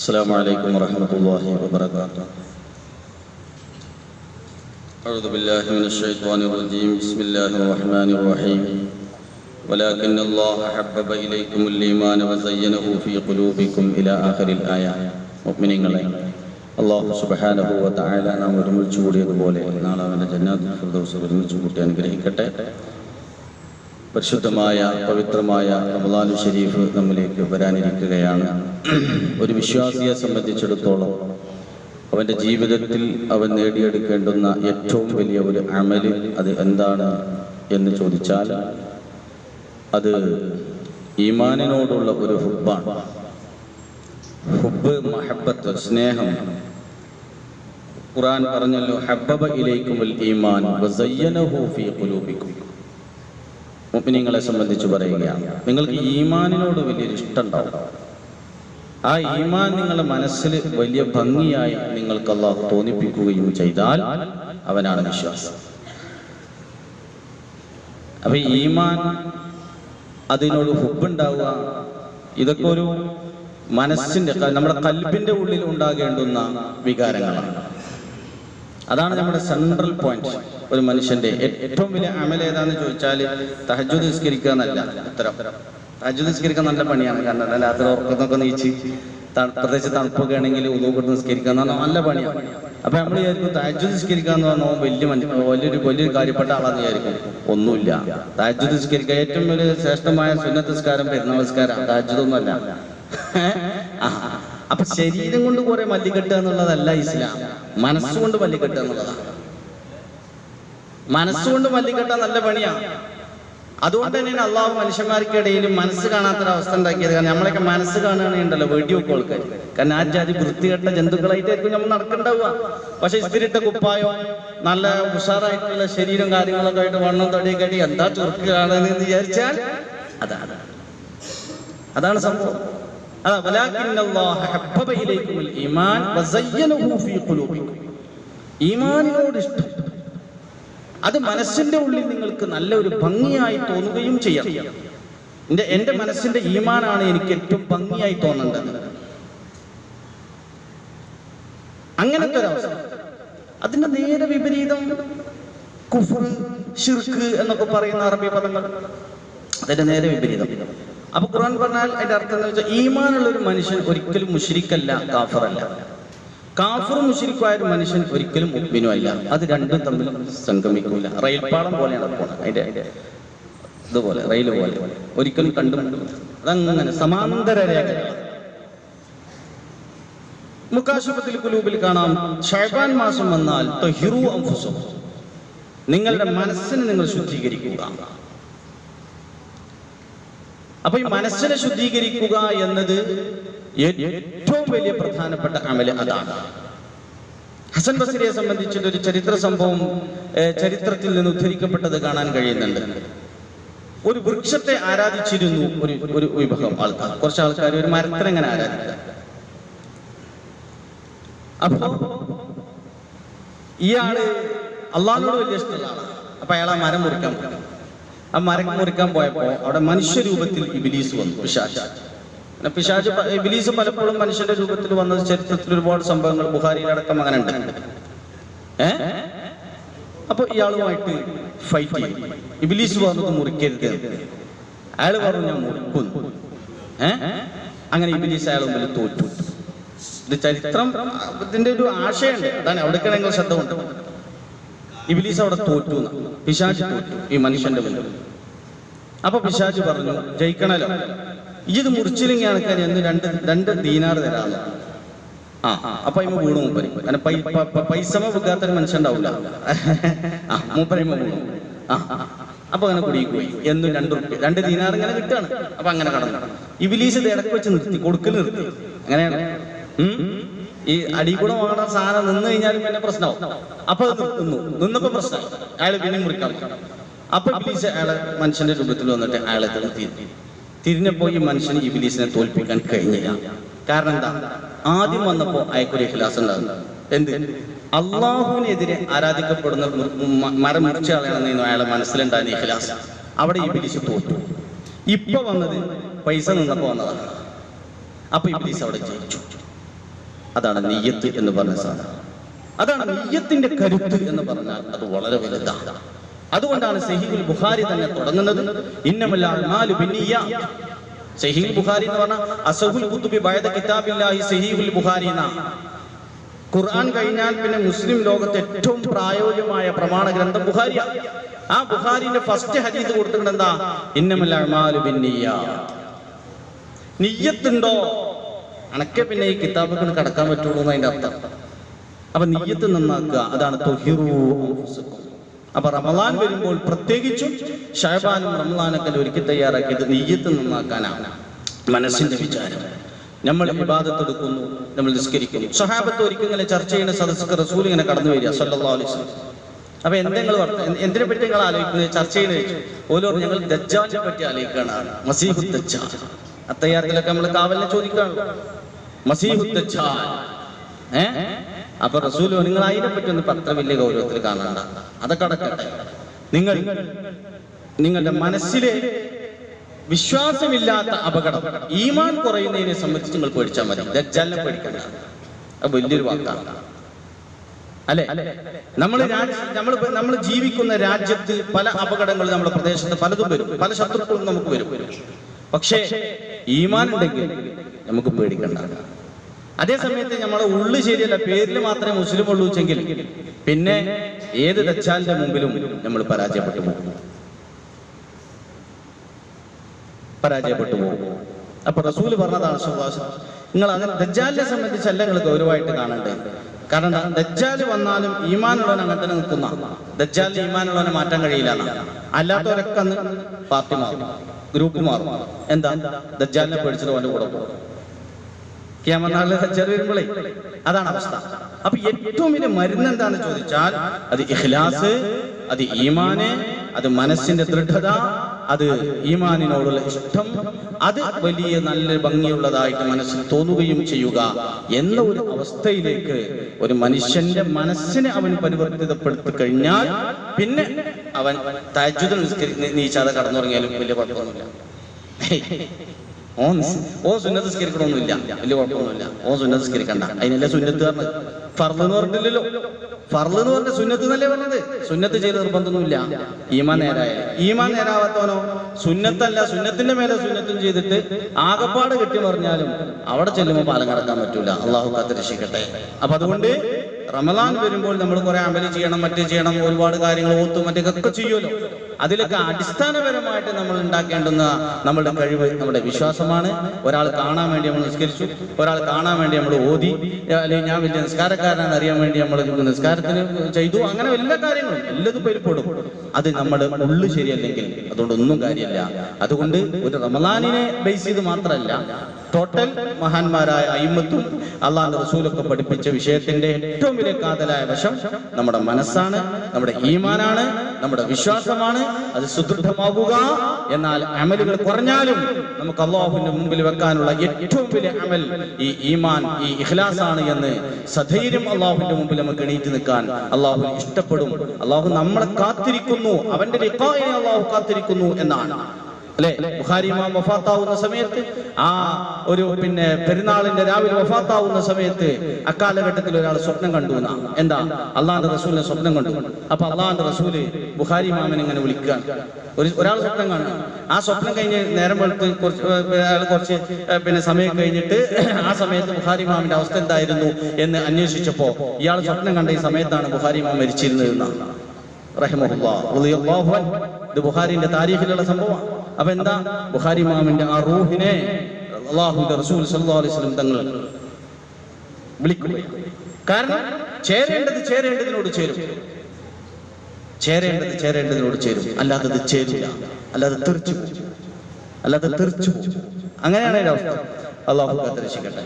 السلام عليكم ورحمة الله وبركاته. أعوذ بالله من الشيطان الرجيم. بسم الله الرحمن الرحيم. ولكن الله حبب إليكم الإيمان وزينه في قلوبكم إلى آخر الآية. മുഅ്മിനീങ്ങളെ, അല്ലാഹു സുബ്ഹാനഹു വ തആല നാം ഒരുമിച്ച് കൂടിയതുപോലെ നാളെ അവന്റെ ജന്നാത്തുൽ ഫിർദൗസിൽ ഒരുമിച്ച് കൂട്ടി അനുഗ്രഹിക്കട്ടെ. പരിശുദ്ധമായ പവിത്രമായ റമളാൻ ശരീഫ് നമ്മിലേക്ക് വരാനിരിക്കുകയാണ്. ഒരു വിശ്വാസിയെ സംബന്ധിച്ചിടത്തോളം അവൻ്റെ ജീവിതത്തിൽ അവൻ നേടിയെടുക്കേണ്ടുന്ന ഏറ്റവും വലിയ ഒരു അമല് അത് എന്താണ് എന്ന് ചോദിച്ചാൽ അത് ഈമാനിനോടുള്ള ഒരു ഹുബ്ബാണ്. ഹുബ്ബ്, മഹബ്ബത്ത്, സ്നേഹം. ഖുർആൻ പറഞ്ഞല്ലോ, ഹബ്ബബ ഇലൈക്കുമുൽ ഈമാൻ വസയ്യനഹു ഫീ ഖുലൂബിക്കും. മുഅ്മിനീങ്ങളെ സംബന്ധിച്ച് പറയുകയാണ്, നിങ്ങൾക്ക് ഈമാനിനോട് വലിയൊരു ഇഷ്ടമുണ്ടാവും. ആ ഈമാൻ നിങ്ങളുടെ മനസ്സിൽ വലിയ ഭംഗിയായി നിങ്ങൾക്ക് അല്ലാഹു തോന്നിപ്പിക്കുകയും ചെയ്താൽ അവനാണ് വിശ്വാസം. അപ്പൊ ഈമാൻ, അതിനോട് ഹുബ്ബുണ്ടാവുക, ഇതൊക്കെ ഒരു മനസ്സിന്റെ, നമ്മുടെ ഖൽബിന്റെ ഉള്ളിൽ ഉണ്ടാകേണ്ടുന്ന വികാരങ്ങളാണ്. അതാണ് നമ്മുടെ സെൻട്രൽ പോയിന്റ്. ഒരു മനുഷ്യന്റെ ഏറ്റവും വലിയ അമൽ ഏതാന്ന് ചോദിച്ചാൽ തഹജ്ജുദ് നിസ്കരിക്കുക എന്നല്ല ഉത്തരം. തഹജ്ജുദ് നിസ്കരിക്കാൻ നല്ല പണിയാണ്. കാരണം രാത്രി ഉറക്കത്തൊക്കെ നീച്ച് പ്രത്യേകിച്ച് തണുപ്പൊക്കെ ആണെങ്കിൽ ഉദൂ കൊടുത്ത് നിസ്കരിക്കുക എന്ന് പറഞ്ഞാൽ നല്ല പണിയാണ്. അപ്പൊ നമ്മൾ വിചാരിക്കും തഹജ്ജുദ് നിസ്കരിക്കുക എന്ന് പറഞ്ഞാൽ വലിയൊരു കാര്യപ്പെട്ട ആളാന്ന് വിചാരിക്കും. ഒന്നുമില്ല. തഹജ്ജുദ് നിസ്കരിക്കുക ഏറ്റവും വലിയ ശ്രേഷ്ഠമായ സുന്നത്ത് നിസ്കാരം പെരുന്നാൾ നിസ്കാരം, തഹജ്ജുദൊന്നുമല്ല. അപ്പൊ ശരീരം കൊണ്ട് കുറെ മല്ലിക്കെട്ടുക എന്നുള്ളതല്ല ഇസ്ലാം. മനസ്സുകൊണ്ട് മല്ലിക്കെട്ടുക എന്നുള്ളതാണ്. മനസ്സുകൊണ്ട് മല്ലിക്കെട്ടാൻ നല്ല പണിയാണ്. അതുകൊണ്ട് തന്നെയാണ് അള്ളാഹു മനുഷ്യന്മാർക്കിടയിലും മനസ്സ് കാണാത്തൊരവസ്ഥ ഉണ്ടാക്കിയത്. കാരണം നമ്മളൊക്കെ മനസ്സ് കാണുകയാണെന്നുണ്ടല്ലോ വെടിവെക്കും ആൾക്കാർ. കാരണം ആ ജാതി വൃത്തികെട്ട ജന്തുക്കളായിട്ടായിരിക്കും നമ്മൾ നടക്കണ്ടാവുക. പക്ഷെ ഇസ്തിരിട്ട കുപ്പായോ നല്ല ഉഷാറായിട്ടുള്ള ശരീരം കാര്യങ്ങളൊക്കെ ആയിട്ട് വണ്ണം തടിയൊക്കെ ആയിട്ട് എന്താ ചുരുക്കുകയാണെന്ന് വിചാരിച്ചാൽ അതാണ് സംഭവം. ഈമാനിനോട് ഇഷ്ടം, അത് മനസ്സിന്റെ ഉള്ളിൽ നിങ്ങൾക്ക് നല്ലൊരു ഭംഗിയായി തോന്നുകയും ചെയ്യണം. എന്റെ മനസ്സിന്റെ ഈമാനാണ് എനിക്ക് ഏറ്റവും ഭംഗിയായി തോന്നേണ്ടത്. അങ്ങനത്തെ ഒരവസ്ഥ. അതിന്റെ നേരെ വിപരീതം കുഫ്ർ, ശിർക്ക് എന്നൊക്കെ പറയുന്ന അറബി പദങ്ങൾ, അതിന്റെ നേരെ വിപരീതം. അപ്പൊ ഖുർആൻ പറഞ്ഞാൽ അതിന്റെ അർത്ഥം എന്ന് വെച്ചാൽ ഈമാനുള്ള ഒരു മനുഷ്യൻ ഒരിക്കലും മുശ്രിക്കല്ല, കാഫിറല്ല. കാഫിറും മുശ്രിക്കുമായ ഒരു മനുഷ്യൻ ഒരിക്കലും മുഅ്മിനും അല്ല. അത് രണ്ടും തമ്മിൽ സംഗമിക്കൂല. റെയിൽപാളം പോലെയാണ് പോണത്. അതിന്റെ ഇതുപോലെ റെയിൽ പോലെ ഒരിക്കലും കണ്ടുമുട്ടില്ല. അതങ്ങനെ സമാന്തര രേഖകൾ. മുകാശഫത്തുൽ ഖുലൂബിൽ കാണാം, ശഅബാൻ മാസം വന്നാൽ തഹിറു അൻഫുസകും, നിങ്ങളുടെ മനസ്സിനെ നിങ്ങൾ ശുദ്ധീകരിക്കുക. അപ്പൊ ഈ മനസ്സിനെ ശുദ്ധീകരിക്കുക എന്നത് ഏറ്റവും വലിയ പ്രധാനപ്പെട്ട അമല് അതാണ്. ഹസൻ ബസ്രിയെ സംബന്ധിച്ചിട്ട് ഒരു ചരിത്ര സംഭവം ചരിത്രത്തിൽ നിന്ന് ഉദ്ധരിക്കപ്പെട്ടത് കാണാൻ കഴിയുന്നുണ്ട്. ഒരു വൃക്ഷത്തെ ആരാധിച്ചിരുന്നു ഒരു വിഭാഗം ആൾക്കാർ. കുറച്ച് ആൾക്കാർ ഒരു മരത്തിനെ എങ്ങനെ ആരാധിക്കുക. അപ്പൊ ഇയാള് അള്ളാഹിനോട് വലിയ ഇഷ്ടമുള്ള ആളാണ്. അപ്പൊ അയാൾ ആ മരം മുറിക്കാൻ പോയി. ആ മരം മുറിക്കാൻ പോയപ്പോ അവിടെ മനുഷ്യരൂപത്തിൽ ഇബ്ലീസ് വന്നു, പിശാച്. ഇബ്ലീസ് പലപ്പോഴും മനുഷ്യന്റെ രൂപത്തിൽ വന്നത് ചരിത്രത്തിൽ ഒരുപാട് സംഭവങ്ങൾ ബുഖാരിയിലടക്കം അങ്ങനെ ഉണ്ട്. അപ്പൊ ഇയാളുമായിട്ട് ഫൈറ്റ് ചെയ്തു. ഇബ്ലീസ് പറഞ്ഞത് മുറിക്കരുത്, അയാൾ പറഞ്ഞു ഞാൻ മുറിക്കുന്നു. അങ്ങനെ ഇബ്ലീസ് അയാൾ മുമ്പിൽ തോറ്റു. ഇത് ചരിത്രം, ഇതിന്റെ ഒരു ആശയമുണ്ട്. അതാണ് അവിടേക്ക് നിങ്ങൾ ശ്രദ്ധ കൊണ്ട്. ഇബ്ലീസ് അവിടെ തോറ്റു, പിശാച് തോറ്റു ഈ മനുഷ്യന്റെ മുന്നിൽ. അപ്പൊ പിശാച് പറഞ്ഞു, ജയിക്കണല്ലോ, ഇത് മുറിച്ചില്ലെങ്കിൽ ആൾക്കാർ എന്ന് രണ്ട് ദീനാർ തരാന്ന്. അപ്പൊ ഇമ്മ വീണു മൂപ്പരി. കാരണം പൈസമ വിൽക്കാത്തൊരു മനുഷ്യൻ ഉണ്ടാവില്ല. മൂപ്പരിമ്മ വീണു. അപ്പൊ അങ്ങനെ കുടിയിൽ പോയി. എന്നും 2 റുപ്യ 2 ദീനാർ ഇങ്ങനെ കിട്ടുകയാണ്. അപ്പൊ അങ്ങനെ കടന്നു. ഇബ്ലീസ് ഇത് ഇടക്ക് വെച്ച് നിർത്തി, കൊടുക്കൽ നിർത്തി. അങ്ങനെയാണ് ഈ അടികൂടെ വാങ്ങുന്ന സാധനം നിന്ന് കഴിഞ്ഞാലും പിന്നെ പ്രശ്നമാവും. അപ്പൊ അത് നിന്നപ്പോ പ്രശ്നമായി. അയാൾ പിന്നെ മുറിക്കാൻ. അപ്പൊ ഇബ്ലീസ് അയാളെ മനുഷ്യന്റെ രൂപത്തിൽ വന്നിട്ട് അയാളെ തിരിഞ്ഞപ്പോ ഈ മനുഷ്യന് ഇബ്ലീസിനെ തോൽപ്പിക്കാൻ കഴിഞ്ഞില്ല. കാരണം എന്താ? ആദ്യം വന്നപ്പോ അയാൾക്കൊരു ഇഖ്ലാസ് ഉണ്ടാകുന്നു. എന്ത്? അള്ളാഹുവിനെതിരെ ആരാധിക്കപ്പെടുന്ന മരം മുറിച്ച ആളാണെന്ന് അയാളെ മനസ്സിലുണ്ടാകുന്ന ഇഖ്ലാസ്. അവിടെ ഇബ്ലീസ് തോറ്റു. ഇപ്പൊ വന്നത് പൈസ നിന്നപ്പോ വന്നതാണ്. അപ്പൊ ഇബ്ലീസ് അവിടെ ജയിച്ചു. അതാണ് നിയ്യത്ത് എന്ന് പറഞ്ഞ സാധനം. അതാണ് നിയ്യത്തിന്റെ കരുത്ത് എന്ന് പറഞ്ഞാൽ അത് വളരെ വലുതാണ്. അതുകൊണ്ടാണ് സഹീഹുൽ ബുഖാരി തന്നെ തുടങ്ങുന്നത് ഇന്നമൽ അഅ്മാലു ബിന്നിയ്യാത്ത്. സഹീഹുൽ ബുഖാരി എന്ന് പറഞ്ഞാൽ അസഹുൽ കുതുബി ബഅദ കിതാബില്ലാഹി സഹീഹുൽ ബുഖാരി എന്നാ. ഖുർആൻ കഴിഞ്ഞാൽ പിന്നെ മുസ്ലിം ലോകത്തെ ഏറ്റവും പ്രായോഗികമായ പ്രമാണ ഗ്രന്ഥം ബുഖാരിയാണ്. ആ ബുഖാരിന്റെ ഫസ്റ്റ് ഹദീസ് കൊടുത്തിട്ടുണ്ട് എന്താ? ഇന്നമൽ അഅ്മാലു ബിന്നിയ്യാത്ത്. നിയ്യത്തുണ്ടോ അനക്കെ പിന്നെ ഈ കിതാബുകൾ കടക്കാൻ പറ്റുള്ളൂ എന്നതിന്റെ അർത്ഥം. അപ്പൊ നിയ്യത്ത് നന്നാക്കുക, അതാണ് തുഹിറൂ അൻഫുസക്കും. അപ്പൊ റമളാൻ വരുമ്പോൾ പ്രത്യേകിച്ചും ശഅബാനും റമളാനൊക്കെ ഒരുക്കി തയ്യാറാക്കിയത് നിയ്യത്ത് നന്നാക്കാനാണ്. മനസ്സിന്റെ വിചാരം, നമ്മൾ ഇബാദത്ത് എടുക്കുന്നു, നമ്മൾ നിസ്കരിക്കുന്നു. സ്വഹാബത്ത് ഒരിക്കലും ചർച്ച ചെയ്യുന്ന സദസ്സ് റസൂൽ ഇങ്ങനെ കടന്നു വരിക സല്ലല്ലാഹു അലൈഹി വസല്ലം. അപ്പൊ എന്തിനെ പറ്റി നിങ്ങൾ ആലോചിക്കുന്നത്? ചർച്ച ചെയ്യുന്നത് ഓരോ ഞങ്ങൾ ദജ്ജാലിനെ പറ്റി ആലോചിക്കുകയാണ്. മസീഹുദ് ദജ്ജാൽ അത്തയ്യാറത്തിലൊക്കെ നമ്മൾ കാവലിനെ ചോദിക്കുകയാണ് മസീഹുദ് ദജ്ജാൽ. അപ്പൊ റസൂൽ നിങ്ങൾ അതിനെ പറ്റി ഒന്ന് അത്ര വലിയ ഗൗരവത്തിൽ കാണണ്ട, അതൊക്കെ അടക്കട്ടെ. നിങ്ങളുടെ മനസ്സിലെ വിശ്വാസമില്ലാത്ത അപകടം, ഈമാൻ കുറയുന്നതിനെ സംബന്ധിച്ച് നിങ്ങൾ പേടിച്ചാൽ മതി. ദജ്ജാലിനെ പേടിക്കണ്ട, അത് വലിയൊരു വാക്കാണ് അല്ലെ. നമ്മൾ ജീവിക്കുന്ന രാജ്യത്ത് പല അപകടങ്ങളും നമ്മുടെ പ്രദേശത്ത് പലതും വരും, പല ശത്രുക്കളും നമുക്ക് വരും. പക്ഷേ ഈമാൻ ഉണ്ടെങ്കിൽ നമുക്ക് പേടിക്കണ്ട. അതേ സമയത്ത് നമ്മളെ ഉള്ളു ശരിയല്ല, പേരിൽ മാത്രമേ മുസ്ലിം ഉള്ളൂ വെച്ചെങ്കിൽ പിന്നെ ഏത് ദജ്ജാലിന്റെ മുമ്പിലും നമ്മൾ പരാജയപ്പെട്ടു പോകും. അപ്പൊ റസൂല് പറഞ്ഞതാണ് നിങ്ങൾ അങ്ങനെ ദജ്ജാലിനെ സംബന്ധിച്ചല്ല നിങ്ങൾ ഗൗരവമായിട്ട് കാണണ്ടേ. കാരണം ദജ്ജാല് വന്നാലും ഈമാനുള്ളവൻ അങ്ങനെ തന്നെ നിൽക്കുന്ന, ദജ്ജാലിന് ഈമാനുള്ളവനെ മാറ്റാൻ കഴിയില്ല. അല്ലാത്തവരൊക്കെ അന്ന് പാർട്ടി മാറും, ഗ്രൂപ്പ് മാറും. എന്താ? ദജ്ജാലിനെ പേടിച്ചിട്ട് അവന്റെ കൂടെ പോകും. ഖിയാമത്ത് ദജ്ജാൽ വരുമ്പോഴേ അതാണ് അവസ്ഥ. അപ്പൊ ഏറ്റവും വലിയ മരുന്ന് എന്താണെന്ന് ചോദിച്ചാൽ അത് ഇഖ്ലാസ്, അത് ഈമാന്, അത് മനസ്സിന്റെ ദൃഢത, അത് ഈമാനിനോടുള്ള ഇഷ്ടം, അത് വലിയ നല്ല ഭംഗിയുള്ളതായിട്ട് മനസ്സിൽ തോന്നുകയും ചെയ്യുക എന്ന ഒരു അവസ്ഥയിലേക്ക് ഒരു മനുഷ്യന്റെ മനസ്സിനെ അവൻ പരിവർത്തിതപ്പെടുത്തി കഴിഞ്ഞാൽ പിന്നെ അവൻ തഹജ്ജുദ് നീച്ചാതെ കടന്നുറങ്ങിയാലും വലിയ കുഴപ്പമൊന്നുമില്ല. ഓ സുന്നത്ത് നിസ്കരിക്കണമൊന്നുമില്ല, വലിയ കുഴപ്പമൊന്നുമില്ല. ഓ സുന്നത്ത് നിസ്കരിക്കണ്ട, അതിനല്ലേ സുന്നത്ത് പറഞ്ഞത്. ഫർള് എന്ന് പറഞ്ഞില്ലല്ലോ. ഫർള് എന്ന് പറഞ്ഞ സുന്നത്ത് എന്നല്ലേ പറഞ്ഞത്. സുന്നത്ത് ചെയ്ത് നിർബന്ധമൊന്നുമില്ല. ഈമാൻ നേരായാലും. ഈമാൻ നേരാവാത്തവനോ സുന്നത്തല്ല, സുന്നത്തിന്റെ മേലെ സുന്നത്തും ചെയ്തിട്ട് ആകപ്പാട് കെട്ടി പറഞ്ഞാലും അവിടെ ചെല്ലുമ്പോൾ പാലം കടക്കാൻ പറ്റൂല. അള്ളാഹു കാത്തിരക്ഷിക്കട്ടെ. അപ്പൊ അതുകൊണ്ട് റമളാൻ വരുമ്പോൾ നമ്മൾ കുറെ അമല് ചെയ്യണം, മറ്റേ ചെയ്യണം, ഒരുപാട് കാര്യങ്ങൾ ഓത്തും മറ്റേതൊക്കെ ചെയ്യുമല്ലോ. അതിലൊക്കെ അടിസ്ഥാനപരമായിട്ട് നമ്മൾ ഉണ്ടാക്കേണ്ടുന്ന നമ്മുടെ കഴിവ് നമ്മുടെ വിശ്വാസമാണ്. ഒരാൾ കാണാൻ വേണ്ടി നമ്മൾ നിസ്കരിച്ചു, ഒരാൾ കാണാൻ വേണ്ടി നമ്മൾ ഓതി, അല്ലെങ്കിൽ ഞാൻ വലിയ നിസ്കാരക്കാരനാണെന്ന് അറിയാൻ വേണ്ടി നമ്മൾ നിസ്കാരത്തിന് ചെയ്തു. അങ്ങനെ എല്ലാ കാര്യങ്ങളും എല്ലതും പേരിപ്പെടും. അത് നമ്മുടെ ഉള്ളു ശരിയല്ലെങ്കിൽ അതുകൊണ്ടൊന്നും കാര്യമില്ല. അതുകൊണ്ട് ഒരു റമളാനിനെ ബേസ് ചെയ്ത് മാത്രമല്ല, ടോട്ടൽ മഹാന്മാരായ അയിമ്മത്തും അള്ളാഹുവിന്റെ റസൂലൊക്കെ പഠിപ്പിച്ച വിഷയത്തിന്റെ ഏറ്റവും വലിയ കാതലായ വശം നമ്മുടെ മനസ്സാണ്, നമ്മുടെ ഈമാനാണ്, നമ്മുടെ വിശ്വാസമാണ്. അത് സുദൃഢമാകുക. എന്നാൽ അമലുകൾ കുറഞ്ഞാലും നമുക്ക് അള്ളാഹുവിന്റെ മുമ്പിൽ വെക്കാനുള്ള ഏറ്റവും വലിയ അമൽ ഈ ഈമാൻ, ഈ ഇഖ്ലാസാണ് എന്ന് സധൈര്യം അള്ളാഹുവിന്റെ മുമ്പിൽ നമുക്ക് എണീറ്റ് നിൽക്കാൻ അള്ളാഹു ഇഷ്ടപ്പെടും. അള്ളാഹു നമ്മളെ കാത്തിരിക്കുന്നു, അവന്റെ ലിഖാഇനെ അള്ളാഹു കാത്തിരിക്കുന്നു എന്നാണ് അല്ലെ. ബുഖാരി ഇമാം വഫാത്താവുന്ന സമയത്ത്, ആ ഒരു പെരുന്നാളിന്റെ രാവിലെ വഫാത്താവുന്ന സമയത്ത് അക്കാലഘട്ടത്തിൽ ഒരാൾ സ്വപ്നം കണ്ടു. എന്താ? അള്ളാഹുന്റെ റസൂലിനെ സ്വപ്നം കണ്ടു. അപ്പൊ അള്ളാഹുന്റെ റസൂല് ബുഖാരി ഇമാമിനെ ഇങ്ങനെ വിളിക്കുക. ഒരാൾ സ്വപ്നം കാണുക. ആ സ്വപ്നം കഴിഞ്ഞ് നേരം വെളുത്ത് കുറച്ച് സമയം കഴിഞ്ഞിട്ട് ആ സമയത്ത് ബുഖാരി ഇമാമിന്റെ അവസ്ഥ എന്തായിരുന്നു എന്ന് അന്വേഷിച്ചപ്പോ ഇയാൾ സ്വപ്നം കണ്ട ഈ സമയത്താണ് ബുഖാരി ഇമാം മരിച്ചിരുന്നത് റഹിമഹുല്ലാഹ് റളിയല്ലാഹു അൻഹു. ഇത് ബുഖാരിന്റെ താരീഖിലുള്ള സംഭവം. അപ്പൊ എന്താ? ബുഖാരി ഇമാമിന്റെ ആ റൂഹിനെ അല്ലാഹുവിന്റെ റസൂൽ സല്ലല്ലാഹു അലൈഹി വസല്ലം തങ്ങൾ വിളിക്കുക. കാരണം ചേരേണ്ടതിനോട് ചേരും, ചേരേണ്ടതിനോട് ചേരും, അല്ലാതെ ചേരില്ല, അല്ലാതെ തെറിച്ചു. അങ്ങനെയാണ് അതിന്റെ അവസ്ഥ. അല്ലാഹു കാത്തിരക്ഷിക്കട്ടെ.